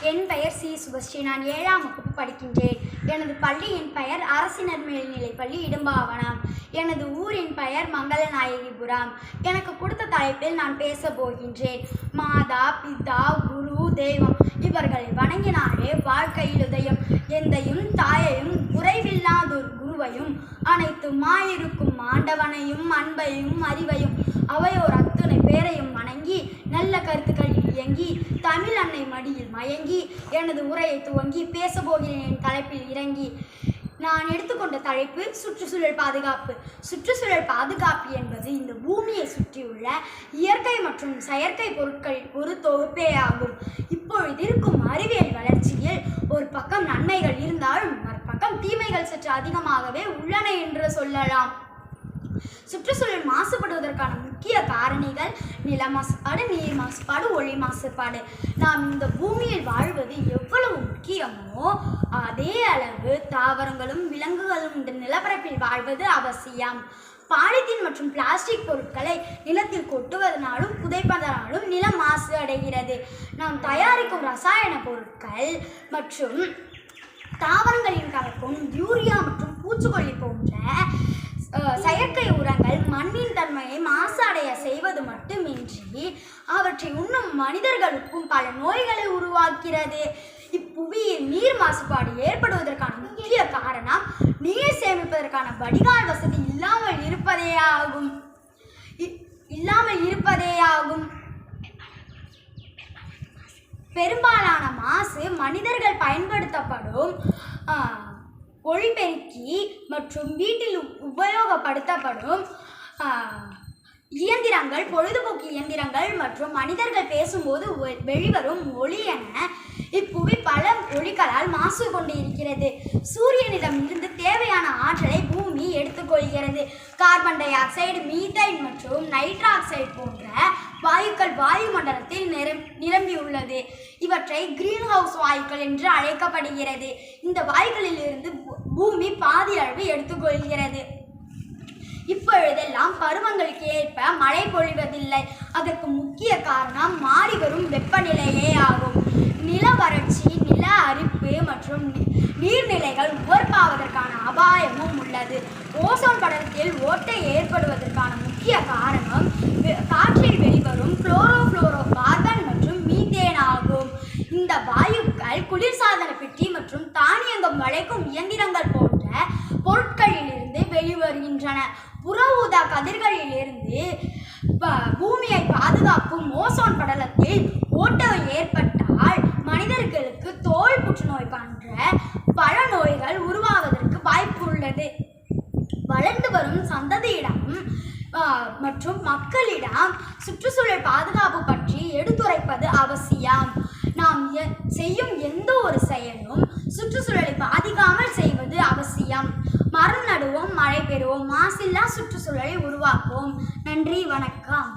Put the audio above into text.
என் பெயர் சி. சுபஸ்ரீ. நான் 7ஆம் வகுப்பு படிக்கின்றேன். எனது பள்ளியின் பெயர் அரசினர் மேல்நிலைப்பள்ளி இடும்பாவனம். எனது ஊரின் பெயர் மங்களநாயகிபுரம். எனக்கு கொடுத்த தலைப்பில் நான் பேச போகின்றேன். மாதா, பிதா, குரு, தெய்வம் இவர்களை வணங்கினாலே வாழ்க்கையில் உதயம். எந்தையும் தாயையும் குறைவில்லாதொரு குருவையும் அனைத்துமாயிருக்கும் ஆண்டவனையும் அன்பையும் அறிவையும் அவையோர் அத்துணை பேரையும் வணங்கி நல்ல கருத்துக்களில் இயங்கி தமிழ் அன்னை மடியில் மயங்கி எனது உரையை துவங்கி பேசப்போகிறேன். என் தலைப்பில் இறங்கி நான் எடுத்துக்கொண்ட தலைப்பு சுற்றுச்சூழல் பாதுகாப்பு. சுற்றுச்சூழல் பாதுகாப்பு என்பது இந்த பூமியை சுற்றியுள்ள இயற்கை மற்றும் செயற்கை பொருட்களின் ஒரு தொகுப்பே ஆகும். இப்பொழுது இருக்கும் அறிவியல் வளர்ச்சியில் ஒரு பக்கம் நன்மைகள் இருந்தாலும் மறுபக்கம் தீமைகள் சற்று அதிகமாகவே உள்ளன என்று சொல்லலாம். சுற்றுச்சூழல் மாசுபடுவதற்கான முக்கிய காரணிகள் நில மாசுபாடு, நீர் மாசுபாடு, ஒளி மாசுபாடு. நாம் இந்த பூமியில் வாழ்வது எவ்வளவு முக்கியமோ அதே அளவு தாவரங்களும் விலங்குகளும் இந்த நிலப்பரப்பில் வாழ்வது அவசியம். பாலித்தீன் மற்றும் பிளாஸ்டிக் பொருட்களை நிலத்தில் கொட்டுவதனாலும் புதைப்பதனாலும் நிலம் மாசு அடைகிறது. நாம் தயாரிக்கும் ரசாயன பொருட்கள் மற்றும் தாவரங்களின் கலக்கும் யூரியா மற்றும் பூச்சிக்கொல்லி போன்ற செயற்கை உரங்கள் மண்ணின் தன்மையை மாசு அடைய செய்வது மட்டுமின்றி அவற்றை உண்ணும் மனிதர்களுக்கும் பல நோய்களை உருவாக்கிறது. இப்புவியில் நீர் மாசுபாடு ஏற்படுவதற்கான முக்கிய காரணம் நீர் சேமிப்பதற்கான வடிகால் வசதி இல்லாமல் இருப்பதேயாகும். பெரும்பாலான மாசு மனிதர்கள் பயன்படுத்தப்படும் ஒளிபெருக்கி மற்றும் வீட்டில் உபயோகப்படுத்தப்படும் இயந்திரங்கள், பொழுதுபோக்கு இயந்திரங்கள் மற்றும் மனிதர்கள் பேசும்போது வெளிவரும் ஒளி என இப்புவி பல ஒளிகளால் மாசு கொண்டு இருக்கிறது. சூரியனிடம் இருந்து தேவையான ஆற்றலை பூமி எடுத்துக்கொள்கிறது. கார்பன் டை ஆக்சைடு, மீதைன் மற்றும் நைட்ராக்சைடு போன்ற வாயுக்கள் வாயுமண்டலத்தில் நிரம்பியுள்ளது. இவற்றை கிரீன் ஹவுஸ் வாயுக்கள் என்று அழைக்கப்படுகிறது. இந்த வாயுக்களில் இருந்து பூமி பாதி அளவு எடுத்துக்கொள்கிறது. இப்பொழுதெல்லாம் பருவங்களுக்கு ஏற்ப மழை பொழிவதில்லை. அதற்கு முக்கிய காரணம் மாறி வரும் வெப்பநிலையே ஆகும். நில வறட்சி, நில அரிப்பு மற்றும் நீர்நிலைகள் உவர்ப்பாவதற்கான அபாயமும் உள்ளது. ஓசோன் படலத்தில் ஓட்டை ஏற்படுவதற்கான முக்கிய காரணம் காற்றில் வெளிவரும் குளோரோஃப்ளோரோ கார்பன் மற்றும் மீத்தேன் ஆகும். இந்த வாயுக்கள் குளிர்சாதன பெட்டி மற்றும் தானியங்கம் வளைக்கும் இயந்திரங்கள் போன்ற பொருட்களிலிருந்து வெளிவருகின்றன. புற ஊதா கதிர்களிலிருந்து பூமியை பாதுகாக்கும் ஓசோன் படலத்தில் ஓட்டை ஏற்பட்டால் மனிதர்களுக்கு தோல் புற்றுநோய் போன்ற பல நோய்கள் உருவாவதற்கு வாய்ப்பு உள்ளது. வளர்ந்து வரும் சந்ததியிடம் மற்றும் மக்களிடம் சுற்றுச்சூழல் பாதுகாப்பு பற்றி எடுத்துரைப்பது அவசியம். நாம் செய்யும் எந்த ஒரு செயலும் சுற்றுச்சூழலை பாதிக்காமல் செய்வது அவசியம். மரம் நடுவோம், மழை பெறுவோம், மாசில்லா சுற்றுச்சூழலை உருவாக்குவோம். நன்றி, வணக்கம்.